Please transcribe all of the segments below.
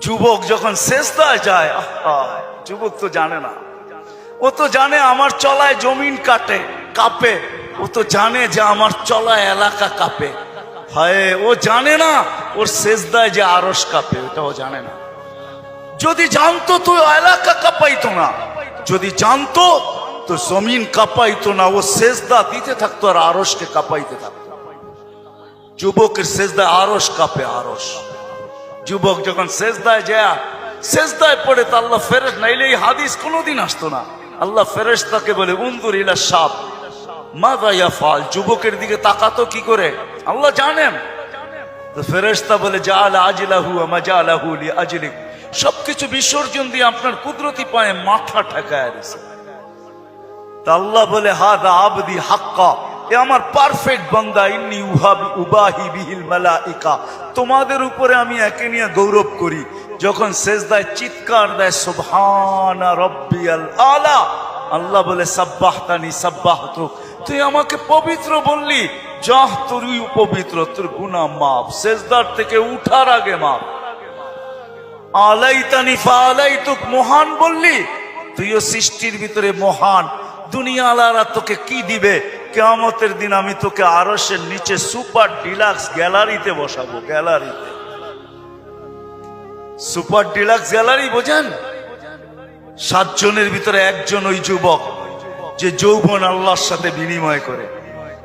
যুবক যখন সেজদায় যায়, যুবক তো জানে না, ও তো জানে আমার চলায় জমিন কাঁপে, ও তো জানে যে আমার চলায় এলাকা কাঁপে। হায়, ও জানে না ওর সেজদায় যে আরশ কাঁপে, ওটাও জানে না। যদি জানতো তো এলাকা কাঁপাইতো না, যদি জানতো তো জমিন কাঁপাইতো না, ও সেজদা দিতে থাকতো আর আরশকে কাঁপাইতে থাকতো। যুবকের সেজদায় আরশ কাঁপে, আরশ। যুবক যখন সেজদায় যায়, সেজদায় পড়ে তো আল্লাহ ফেরেশতা, নাইলে এই হাদিস কোনোদিন আসতো না। আল্লাহ ফেরেশতাকে বলে উনজুর ইলা শাব মাযা ইয়াফআল, যুবকের দিকে তাকাতো কি করে আল্লাহ জানেন। তো ফেরেশতা বলে জাআলা আজলাহু ওয়া মাজালাহু লিআজলিক, সবকিছু বিসর্জন দিয়ে আপনার কুদরতি পায়ে মাথা ঠেকায় দিয়েছে। তা আল্লাহ বলে হাদা আবদি হাক্কা, এ আমার পারফেক্ট বান্দা, ইন্নী উবাহি বিহিল মালাইকা, তোমাদের উপরে আমি একে নিয়ে গৌরব করি। যখন সেজদায় চিৎকার দেয় সুবহানা রাব্বিয়াল আলা, আল্লাহ বলে সাব্বাহতানি সাব্বাহতুক, তুই আমাকে পবিত্র বললি, যাহ তুই পবিত্র, তোর গুনাহ মাফ, সেজদার থেকে উঠার আগে মাফ। আলাইতানি ফাআলাইতুক, মহান বললি, তুইও সৃষ্টির ভিতরে মহান। দুনিয়াওয়ালারা তোকে কি দিবে? কিয়ামতের দিন আমি তোকে আরশের নিচে সুপার ডিলাক্স গ্যালারিতে বসাবো। গ্যালারিতে, সুপার ডিলাক্স গ্যালারি বোঝেন? 7 জনের ভিতরে একজন ওই যুবক যে যৌবন আল্লাহর সাথে বিনিময় করে।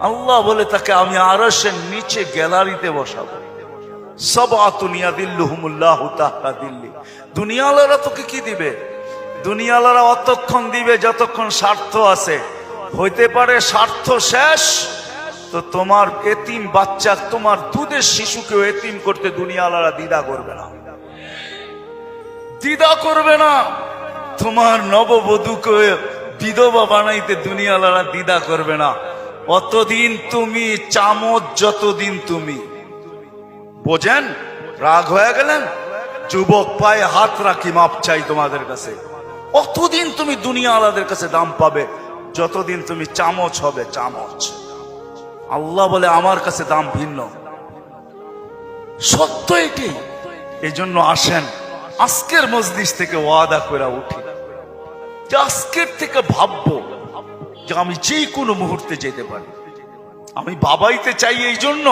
আল্লাহ বলে তাকে আমি আরশের নিচে গ্যালারিতে বসাবো। সাবআতুন ইয়াদিল্লুহুমুল্লাহু তাহতা দিল্লি। দুনিয়াওয়ালারা তোকে কি দিবে? দুনিয়াওয়ালারা অতক্ষণ দিবে যতক্ষণ স্বার্থ আছে। হইতে পারে স্বার্থ শেষ তো তোমার এতিম বাচ্চা, তোমার দুধের শিশুকেও এতিম করতে দুনিয়াওয়ালারা দ্বিধা করবে না, দ্বিধা করবে না। তোমার নববধূকে বিধবা বানাইতে দুনিয়াওয়ালারা দ্বিধা করবে না। অতদিন তুমি চামচ, যতদিন তুমি বোঝেন। রাগ হয়ে গেলেন? যুবক পায়ে হাত রাখি, মাপ চাই তোমাদের কাছে। অতদিন তুমি দুনিয়াওয়ালাদের কাছে দাম পাবে যতদিন তুমি চামচ হবে, চামচ। আল্লাহ বলে আমার কাছে দাম ভিন্ন, সত্য এটি। এই জন্য আসেন আজকের মজলিস থেকে ওয়াদা করে উঠি যে আজকের থেকে ভাববো যে আমি যে কোনো মুহূর্তে যেতে পারি। আমি বাবাইতে চাই, এই জন্য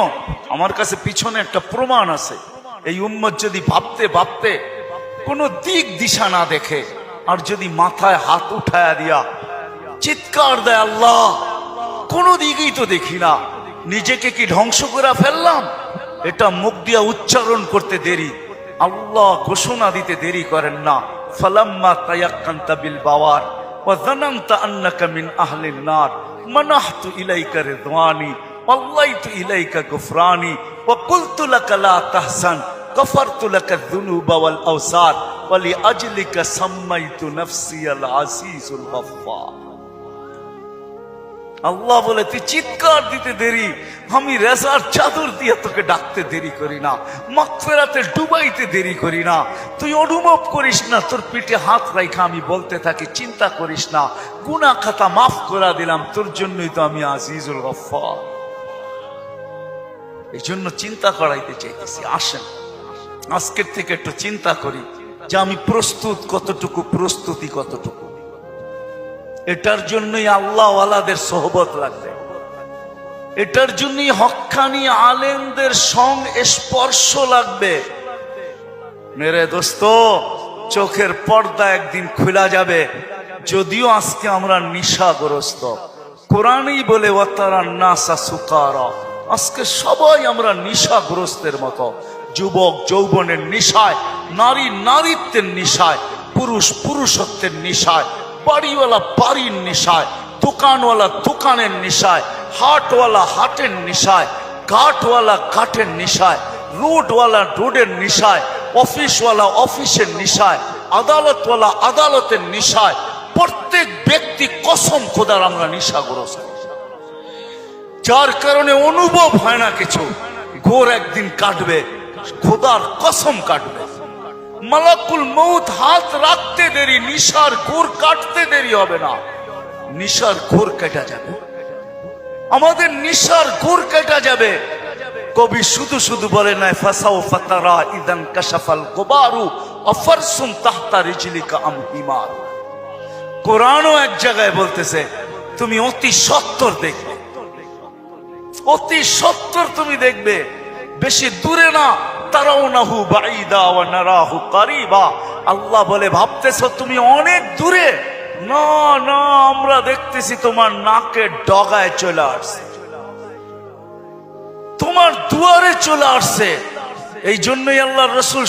আমার কাছে পিছনে একটা প্রমাণ আছে। এই উম্মত যদি ভাবতে ভাবতে কোনো দিক দিশা না দেখে, আর যদি মাথায় হাত উঠায়া দিয়া চিৎকার দেয় আল্লাহ, কোনো দিকেই তো দেখি না, নিজেকে কি ধ্বংস করে ফেললাম, এটা মুখ দিয়া উচ্চারণ করতে দেরি, আল্লাহ ঘোষণা দিতে দেরি করেন না। ফালাম্মা তায়াক্কানতা বিল বাওয়ার ওয়া যানানতা আন্নাকা মিন আহলিন নার মানাহতু ইলাইকা রিদওয়ানি ওয়াল্লাইতু ইলাইকা গুফরানি ওয়া কুলতু লাকা লা তাহসান গফারতু লাকা যুনুবা ওয়াল আওসার ওয়া লিআজলিকা সাম্মাইতু নাফসিয়াল আসিসুল গফফার। আল্লাহ বলে তুই চিৎকার দিতে দেরি, আমি রেজার চাদর দিয়ে তোকে ডাকতে দেরি করি না, মাগফিরাতে ডুবাইতে দেরি করি না। তুই অনুভব করিস না, তোর পিঠে হাত রাখা আমি বলতে থাকি চিন্তা করিস না, গুনাহ খাতা মাফ করে দিলাম, তোর জন্যই তো আমি আজিজুল গফফার। এই জন্য চিন্তা করাইতে চাইতেছি। আসেন আজকের থেকে একটু চিন্তা করি যে আমি প্রস্তুত কতটুকু, প্রস্তুতি কতটুকু। এটার জন্যই আল্লাহওয়ালাদের সোহবত লাগবে, এটার জন্যই হক্কানি আলেমদের স্পর্শ লাগবে। মেরে দোস্ত, চোখের পর্দা একদিন খোলা যাবে। যদিও আজকে আমরা নিশাগ্রস্ত, কোরআনই বলে ওয়াতারান নাসা সুকারা, আজকে সবাই আমরা নিশাগ্রস্তের মতো। যুবক যৌবনের নিশায়, নারী নারীত্বের নিশায়, পুরুষ পুরুষত্বের নিশায়, বাড়িওয়ালা বাড়ির নিশায়, দোকানওয়ালা দোকানের নিশায়, হাটওয়ালা হাটের নিশায়, ঘাটওয়ালা ঘাটের নিশায়, রোডওয়ালা রোডের নিশায়, অফিসওয়ালা অফিসের নিশায়, আদালতওয়ালা আদালতের নিশায়। প্রত্যেক ব্যক্তি কসম খোদার আমরা নিশাগ্রস্ত, যার কারণে অনুভব হয় না কিছু। ঘোর একদিন কাটবে, খোদার কসম কাটবে। মালাকুল মউত হাত রাখতে দেরি, নিশার ঘোর কাটতে দেরি হবে না, নিশার ঘোর কেটে যাবে, আমাদের নিশার ঘোর কেটে যাবে। কবি শুধু শুধু বলে নাই ফাসাউফা তারা ইদান কাশাফাল গুবারু আফারসুন তাহতা রিজলিকা আম হিমার। কোরআনও এক জায়গায় বলতেছে তুমি অতি সত্তর দেখবে, অতি সত্তর তুমি দেখবে, বেশি দূরে না। তারাউনাহু বাঈদা ওয়া নারাহু কারিবা। আল্লাহ বলে ভাবতেছো তুমি অনেক দূরে, না না, আমরা দেখতেছি তোমার নাকের ডগায় চলে আসছে, তোমার দুয়ারে চলে আসছে। এই জন্যই আল্লাহর রাসূল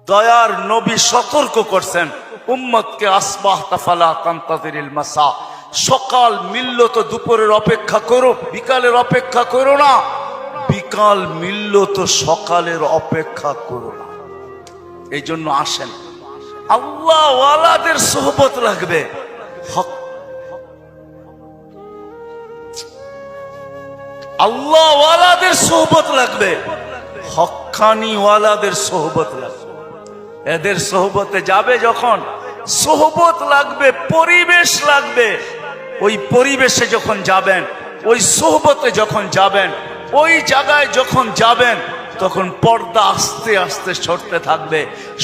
দয়ার নবী সতর্ক করছেন উম্মতকে, আসবাহতা ফালা তানতাযিরিল মাসা। সকাল মিলল তো দুপুরের অপেক্ষা করো, বিকালের অপেক্ষা করো না। বিকাল মিলল তো সকালের অপেক্ষা করো না। এই জন্য আসেন, আল্লাহ ওয়ালাদের সোহবত লাগবে, আল্লাহ ওয়ালাদের সোহবত লাগবে, হক্কানি ওয়ালাদের সোহবত লাগবে। এদের সোহবতে যাবে যখন, সোহবত লাগবে, পরিবেশ লাগবে। ওই পরিবেশে যখন যাবেন, ওই সোহবতে যখন যাবেন, ওই জায়গায় যখন যাবেন, তখন পর্দা আস্তে আস্তে সরতে থাকবে।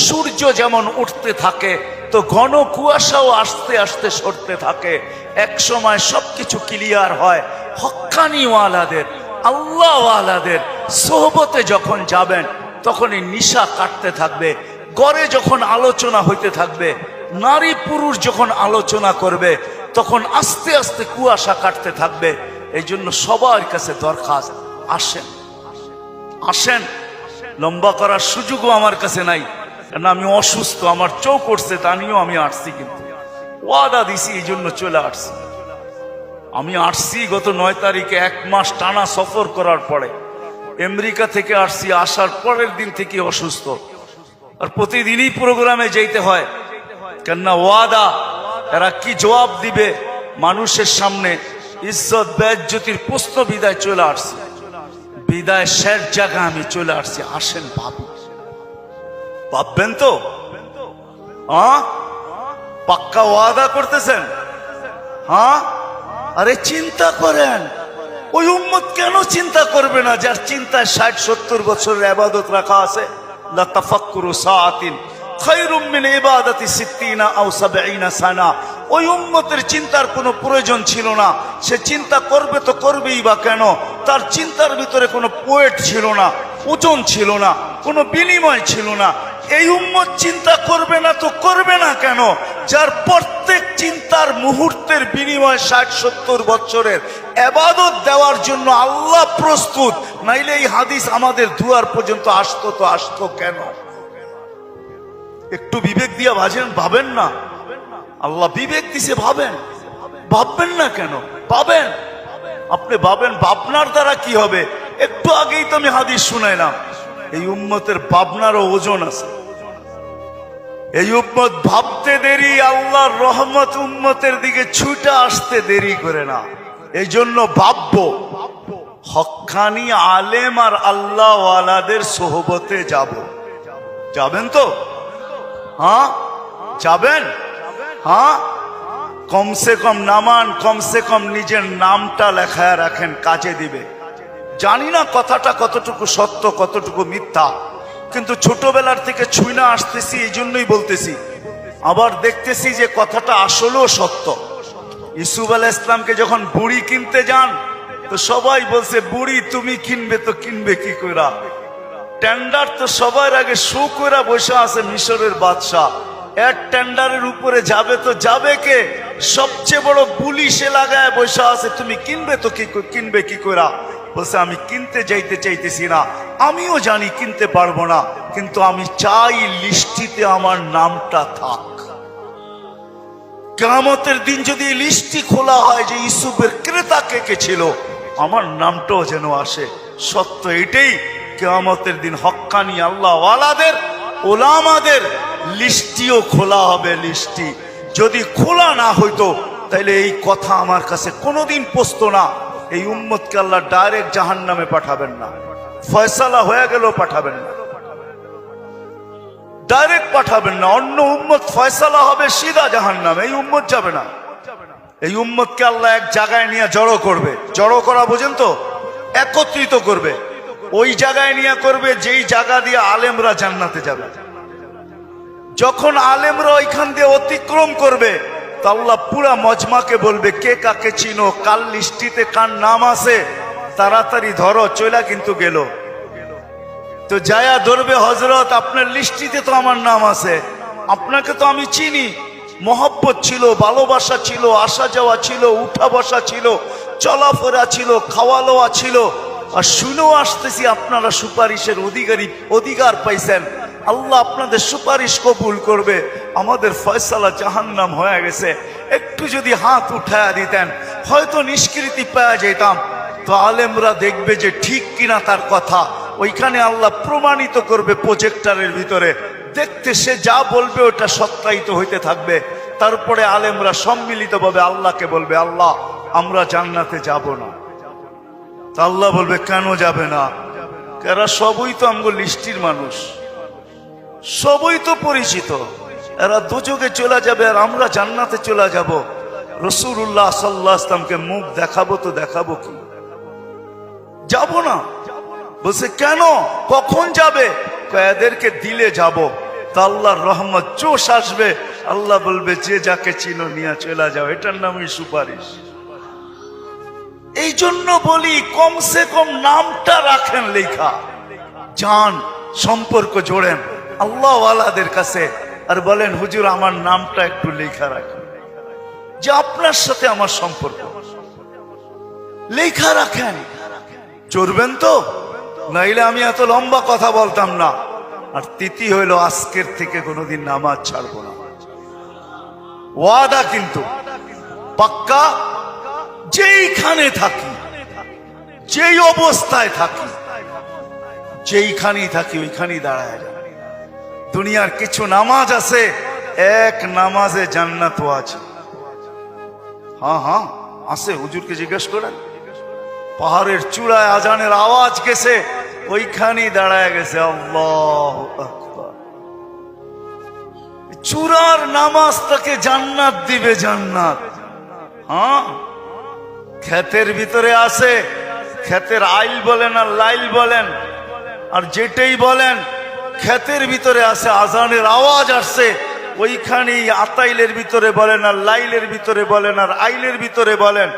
সূর্য যেমন উঠতে থাকে তো ঘন কুয়াশাও আস্তে আস্তে সরতে থাকে। এক সময় সবকিছু ক্লিয়ার হয়। হক্কানি ওয়ালাদের, আল্লাহ ওয়ালাদের সোহবতে যখন যাবেন, তখন এই নিশা কাটতে থাকবে। ঘরে যখন আলোচনা হইতে থাকবে, নারী পুরুষ যখন আলোচনা করবে, তখন আস্তে আস্তে কুয়াশা কাটতে থাকবে। এই জন্য সবার কাছে দরখাস্ত, আসেন আসেন। লম্বা করার সুযোগও আমার কাছে নাই, কারণ আমি অসুস্থ, আমার চোখ উঠছে, তা নিয়েও আমি আসছি, কিন্তু ওয়াদা দিছি, এই জন্য চলে আসছি। আমি আসছি গত 9 তারিখে, 1 মাস টানা সফর করার পরে আমেরিকা থেকে আসছি। আসার পরের দিন থেকে অসুস্থ, আর প্রতিদিনই প্রোগ্রামে যেতে হয়, কেননা ওয়াদা। এরা কি জবাব দিবে মানুষের সামনে? ইজ্জত বেজ্জতির প্রশ্ন। বিদায় চলে আসছি, বিদায় শেষ জায়গা আমি চলে আসছি। আসেন ভাবি, ভাববেন তো? পাক্কা ওয়াদা করতেছেন? হ্যাঁ, আরে চিন্তা করেন, ওই উম্মত কেন চিন্তা করবে না যার চিন্তায় 60-70 বছরের ইবাদত রাখা আছে? লা তাফাক্কুরু সাআতিন খায়রুম মিন ইবাদাতি 60 আও 70 সানা। ওই উম্মতের চিন্তার কোনো প্রয়োজন ছিল না। সে চিন্তা করবে তো করবেই বা কেন? তার চিন্তার ভিতরে কোনো পোয়েট ছিল না, ওজন ছিল না, কোনো বিনিময় ছিল না। এই উম্মত চিন্তা করবে না তো করবে না কেন? যার প্রত্যেক চিন্তার মুহূর্তের বিনিময় 60-70 বছরের ইবাদত দেওয়ার জন্য আল্লাহ প্রস্তুত। নাইলে এই হাদিস আমাদের দুয়ার পর্যন্ত আসতো তো আসতো কেন? একটু বিবেক দিয়া ভাবেন না? আল্লাহ বিবেক দিছে, ভাবেন। ভাববেন না কেন? ভাবেন, আপনি ভাবেন। ভাবনার দ্বারা কি হবে? একটু আগেই তো আমি হাদিস শুনাইলাম, এই উম্মতের ভাবনারও ওজন আছে। এই উম্মত ভাবতে দেরি, আল্লাহর রহমত উম্মতের দিকে ছুটে আসতে দেরি করে না। এই জন্য ভাববো, হক্কানি আলেম আর আল্লাহ ওয়ালাদের সোহবতে যাব। যাবেন তো? হ্যাঁ যাবেন? হ্যাঁ, কমসে কম নামান, কমসে কম নিজের নামটা লেখায় রাখেন, কাজে দিবে। জানি না কথাটা কতটুকু সত্য কতটুকু মিথ্যা, কিন্তু ছোটবেলার থেকে ছুঁই না আসতেছি, এই জন্যই বলতেছি। আবার দেখতেছি যে কথাটা আসলেও সত্য। ইউসুফ আলাইহিস সালামকে যখন বুড়ি কিনতে যান, তো সবাই বলছে বুড়ি তুমি কিনবে তো কিনবে কি কইরা? টেন্ডার তো সবার আগে শো কইরা বসে আছে মিশরের বাদশাহ। এর টেন্ডারের উপরে যাবে তো যাবে কে? সবচেয়ে বড় বুলি সে লাগায় বসে আছে, তুমি কিনবে তো কিনবে কি কইরা? বলছে আমি কিনতে যাইতে চাইতেছি না, আমিও জানি কিনতে পারবো না, কিন্তু আমি চাই লিস্টিতে আমার নামটা থাক। কিয়ামতের দিন যদি লিস্টি খোলা হয় যে ইউসুফের ক্রেতা কে কে ছিল, আমার নামটাও যেন আসে। সত্য এটাই, কিয়ামতের দিন হক্কানি আল্লাহ ওয়ালাদের, ওলামাদের লিস্টিও খোলা হবে। লিস্টি যদি খোলা না হইতো তাহলে এই কথা আমার কাছে কোনোদিন পৌঁছতো না। এই উম্মতকে আল্লাহ ডাইরেক্ট জাহান্নামে পাঠাবেন না, ফয়সালা হয়ে গেল পাঠাবেন না, ডাইরেক্ট পাঠাবেন না। অন্য উম্মত ফয়সালা হবে সিধা জাহান্নামে, এই উম্মত যাবে না। এই উম্মতকে আল্লাহ এক জায়গায় নিয়ে জড়ো করবে। জড়ো করা বোঝেন তো? একত্রিত করবে, ওই জায়গায় নিয়ে করবে যেই জায়গা দিয়ে আলেমরা জান্নাতে যাবে। যখন আলেমরা ওইখান দিয়ে অতিক্রম করবে তো আল্লাহ পুরা মজমাকে বলবে, কে কাকে চিনো, কাল লিস্টিতে কার নাম আছে, তাড়াতাড়ি ধরো, চলা কিন্তু গেল। তো যায়া ধরবে, হযরত আপনার লিস্টিতে তো আমার নাম আছে, আপনাকে তো আমি চিনি, মহব্বত ছিল, ভালোবাসা ছিল, আসা যাওয়া ছিল, উঠা বসা ছিল, চলাফেরা ছিল, খাওয়া লওয়া ছিল, আর শুনেও আসতেছি আপনারা সুপারিশের অধিকার পাইছেন, আল্লাহ আপনাদের সুপারিশ কবুল করবে, আমাদের ফয়সালা জাহান্নাম হয়ে গেছে, একটু যদি হাত উঠায়া দিতেন হয়তো নিষ্কৃতি পাওয়া যেতাম। তো আলেমরা দেখবে যে ঠিক কিনা তার কথা, ওইখানে আল্লাহ প্রমাণিত করবে প্রজেক্টরের ভিতরে, দেখতে সে যা বলবে ওটা সত্যায়িত হইতে থাকবে। তারপরে আলেমরা সম্মিলিতভাবে আল্লাহকে বলবে, আল্লাহ আমরা জান্নাতে যাব না। তা আল্লাহ বলবে, কেন যাবে না? এরা সবই তো আমগো লিস্টির মানুষ, সবই তো পরিচিত, এরা দুযোগে চলে যাবে আর আমরা জান্নাতে চলে যাব। রাসূলুল্লাহ সাল্লাল্লাহু আলাইহি ওয়াসাল্লামকে মুখ দেখাবো তো দেখাবো কি? যাব না। বলছে কেন, কখন যাবে? এদেরকে দিলে যাব। তা আল্লাহর রহমত জোশ আসবে, আল্লাহ বলবে যে যাকে চিনো নিয়ে চলে যাও, এটার নামই সুপারিশ। এই জন্য বলি কমসে কম নামটা রাখেন লেখা, যান সম্পর্ক জোড়েন আল্লাহ ওয়ালাদের কাছে, আর বলেন হুজুর আমার নামটা একটু লেখা রাখেন, যে আপনার সাথে আমার সম্পর্ক লেখা রাখেন। চড়বেন তো, নাইলে আমি এত লম্বা কথা বলতাম না। আর তিথি হইল আজকের থেকে কোনোদিন নামাজ ছাড়বো না, ওয়াদা কিন্তু পাক্কা। যেইখানে থাকি, যেই অবস্থায় থাকি, যেইখানেই থাকি ওইখানেই দাঁড়ায় যায়। দুনিয়ার কিছু নামাজ আছে, এক নামাজে জান্নাত আছে। হ্যাঁ হ্যাঁ আছে, হুজুরকে জিজ্ঞেস করেন। পাহাড়ের চূড়ায় আজানের আওয়াজ গেছে, ওইখানেই দাঁড়ায় গেছে আল্লাহু আকবার। চূড়ার নামাজ তাকে জান্নাত দিবে, জান্নাত। হ্যাঁ, ক্ষেতের ভিতরে আছে, ক্ষেতের আইল বলেন আর লাইল বলেন আর যেটাই বলেন, ক্ষেতের ভিতরে আছে, আজানের আওয়াজ আসছে, ওইখানেই আতাইলের ভিতরে বলেন আর লাইলের ভিতরে বলেন আর আইলের ভিতরে বলেন,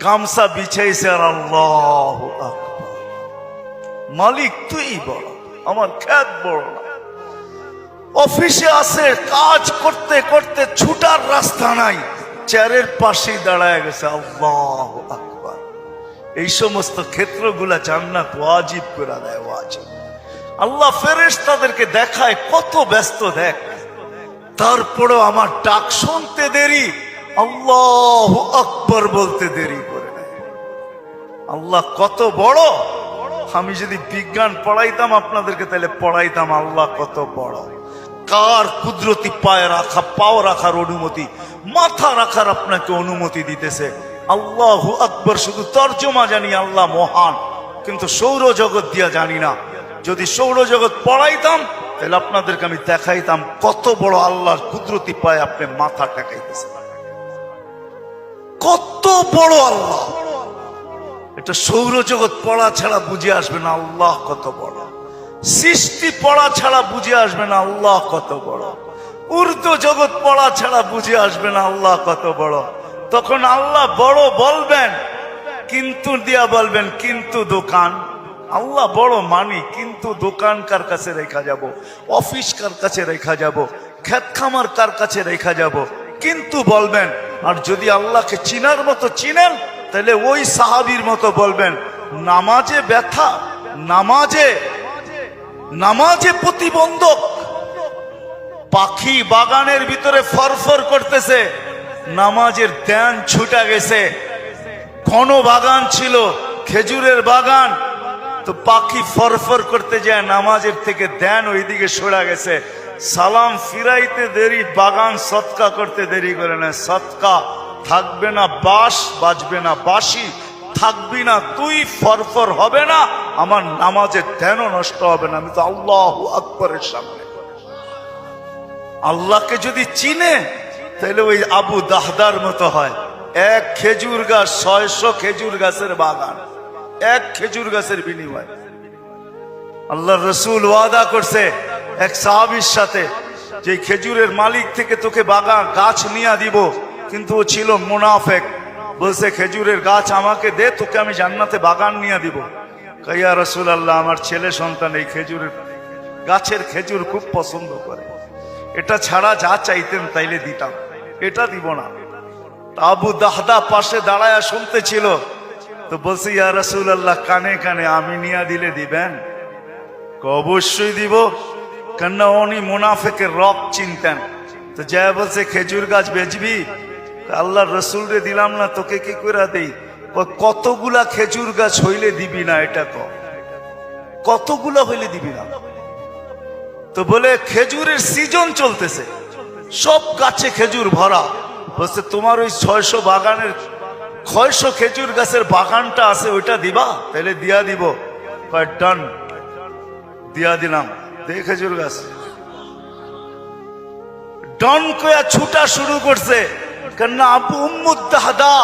গামছা বিছাইছে আর আল্লাহু আকবার। মালিক তুই বড়, আমার ক্ষেত বড় না। অফিসে আছে, কাজ করতে করতে ছুটার রাস্তা নাই, চেয়ারের পাশেই দাঁড়ায় গেছে আল্লাহু আকবার। এই সমস্ত ক্ষেত্রগুলা জান্নাত ওয়াজিব করে দেয়, ওয়াজিব। আল্লাহ ফেরেশতাদেরকে দেখায় কত ব্যস্ত, দেখ, তারপরেও আমার ডাক শুনতে দেরি, আল্লাহু আকবার বলতে দেরি করে নেয়। আল্লাহ কত বড়। আমি যদি বিজ্ঞান পড়াইতাম আপনাদেরকে, তাহলে পড়াইতাম আল্লাহ কত বড়। কার কুদরতি পায়ে রাখা, পাও রাখার অনুমতি, মাথা রাখার আপনাকে অনুমতি দিতেছে। আল্লাহু আকবার শুধু তর্জমা জানি, আল্লাহ মহান, কিন্তু সৌরজগৎ দিয়া জানি না। যদি সৌরজগৎ পড়াইতাম তাহলে আপনাদেরকে আমি দেখাইতাম কত বড় আল্লাহর কুদরতি পায়ে আপনি মাথা টেকাইতেছেন, কত বড় আল্লাহ। এটা সৌরজগৎ পড়া ছাড়া বুঝে আসবে না আল্লাহ কত বড়। সৃষ্টি পড়া ছাড়া বুঝে আসবে না আল্লাহ কত বড়। উর্দু জগৎ পড়া ছাড়া বুঝে আসবে না আল্লাহ কত বড়। তখন আল্লাহ বড় বলবেন, কিন্তু দিয়া বলবেন, কিন্তু দোকান। আল্লাহ বড় মানি, কিন্তু দোকান কার কাছে রেখা যাব, অফিস কার কাছে রেখা যাব, ক্ষেত খামার কার কাছে রেখা যাব, কিন্তু বলবেন। আর যদি আল্লাহকে চিনার মতো চিনেন, তাহলে ওই সাহাবীর মতো বলবেন, নামাজে ব্যথা, নামাজে প্রতিবন্ধক। পাখি বাগানের ভিতরে ফরফর করতেছে, নামাজের ধ্যান ছুটা গেছে। ঘন বাগান ছিল, খেজুরের বাগান, তো পাখি ফরফর করতে যায়, নামাজের থেকে ধ্যান ওইদিকে সরা গেছে। সালাম ফিরাইতে দেরি, বাগান সৎকা করতে দেরি করে না। সৎকা থাকবে না বাঁশ, বাজবে না বাঁশি, থাকবি না তুই, ফরফর হবে না, আমার নামাজের ধ্যানও নষ্ট হবে না। আমি তো আল্লাহু আকবারের সামনে। আল্লাহকে যদি চিনে তাহলে ওই আবু দাহদার মতো হয়। এক খেজুর গাছ, 600 খেজুর গাছের বাগান, এক খেজুর গাছের বিনিময়। আল্লাহর রাসূল ওয়াদা করছে এক সাহাবীর সাথে, যে খেজুরের মালিক থেকে তোকে বাগান গাছ নিয়ে দিব, কিন্তু ও ছিল মুনাফেক। বলছে খেজুরের গাছ আমাকে দে, তোকে আমি জান্নাতে বাগান নিয়ে দিব। ইয়া রাসূলুল্লাহ, আমার ছেলে সন্তান এই খেজুরের গাছের খেজুর খুব পছন্দ করে, এটা ছাড়া যা চাইতেন তাইলে দিতাম, এটা দিব না। আবু দাহদা পাশে দাঁড়ায়া শুনতেছিল, তো বলছে ইয়া রাসূলুল্লাহ, কানে কানে আমি নিয়া দিলে দিবেন? অবশ্যই দিব, কেননা উনি মুনাফিকের রব চিনতেন। তো যা বলছে খেজুর গাছ বেচবি? আল্লাহর রসুল রে দিলাম না, তোকে কি করে দেই? কতগুলা খেজুর গাছ হইলে দিবি না? এটা কতগুলা হইলে দিবি না? তো বলে খেজুরের সিজন চলতেছে, সব গাছে খেজুর ভরা। বলছে তোমার ওই 600 বাগানের 600 খেজুর গাছের বাগানটা আছে, ওইটা দিবা? তাহলে দিয়া দিব। ডান, দিয়া দিলাম। দে খেজুর গাছ। ডন কয়া ছুটা শুরু করছে, কেননা আবু উম্মুদ দাহদা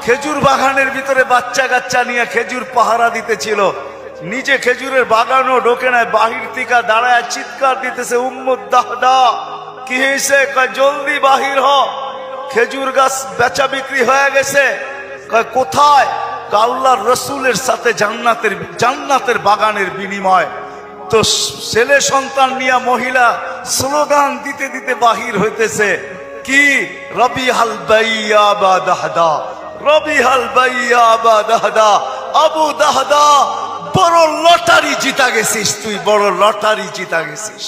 খেজুর বাগানের ভিতরে বাচ্চা কাচ্চা নিয়ে খেজুর পাহারা দিতেছিল, নিজে খেজুরের বাগানও ঢোকে নাই, বাহির থেকে দাঁড়ায় চিৎকার দিতেছে, উম্মুদ দাহদা কি হয়েছে? কয় জলদি বাহির হ, খেজুর গাছ বেচা বিক্রি হয়ে গেছে। কয় কোথায়? আল্লাহর রসুলের সাথে জান্নাতের বাগানের বিনিময়। তো ছেলে সন্তান নিয়ে মহিলা স্লোগান দিতে দিতে বাহির হইতেছে, কি? রবিহাল বাইয়া বা দাহদা, রবিহাল বাইয়া বা দাহদা। আবু দাহদা, বড় লটারি জিতা গেছিস তুই, বড় লটারি জিতা গেছিস।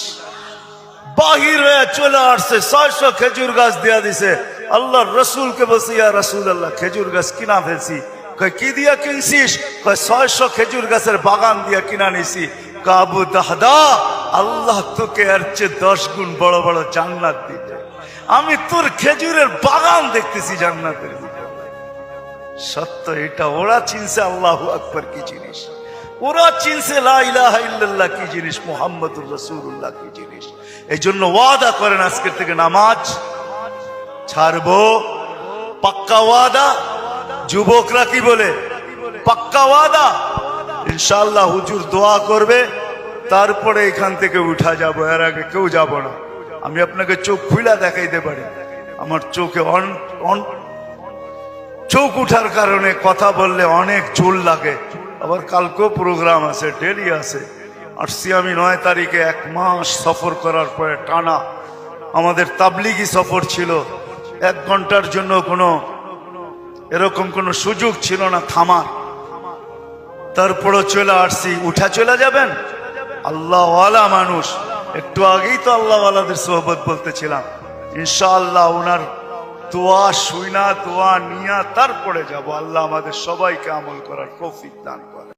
বাহির হয়ে চলে আসছে, 600 খেজুর গাছ দিয়া দিছে। আল্লাহর রসুলকে বলছে, ইয়া রাসূলুল্লাহ, খেজুর গাছ কিনা ফেলছি। কয় কি দিয়া কিনছিস? কয় 600 খেজুর গাছের বাগান দিয়া কিনা নিছি। আবু দাহদা, আল্লাহ তোকে এর চেয়ে 10 গুণ বড় বড় জান্নাত দিবে। আমি তোর খেজুরের বাগান দেখতেছি জান্নাতের ভিতরে। সত্য এটা। ওরা চিনছে আল্লাহু আকবার কি জিনিস, ওরা চিনছে লা ইলাহা ইল্লাল্লাহ কি জিনিস, মুহাম্মদুর রাসূলুল্লাহ কি জিনিস। এই জন্য ওয়াদা করেন আজকের থেকে নামাজ ছাড়বো, পাক্কা ওয়াদা। যুবকরা কি বলে? পাক্কা ওয়াদা। ইনশাআল্লাহ হুজুর দোয়া করবে, তারপরে এখান থেকে উঠা যাব, এর আগে কেউ যাব না। আমি আপনাকে চোখ খুলে দেখাইতে পারি, আমার চোখে চোখ উঠার কারণে কথা বললে অনেক জোর লাগে। আবার কালকেও প্রোগ্রাম আছে, ডেলি আছে। আসছি আমি 9 তারিখে, 1 মাস সফর করার পরে টানা আমাদের তাবলিগি সফর ছিল। 1 ঘন্টার জন্য এরকম কোনো সুযোগ ছিল না থামার। তারপরও চলে আসছি। উঠা চলে যাবেন? আল্লাহওয়ালা মানুষ, একটু আগেই তো আল্লাহওয়ালাদের সোহবত বলতেছিলাম। ইনশাআল্লাহ ওনার দোয়া শুইনা, দোয়া নিয়া তারপরে যাব। আল্লাহ আমাদের সবাইকে আমল করার তৌফিক দান করে।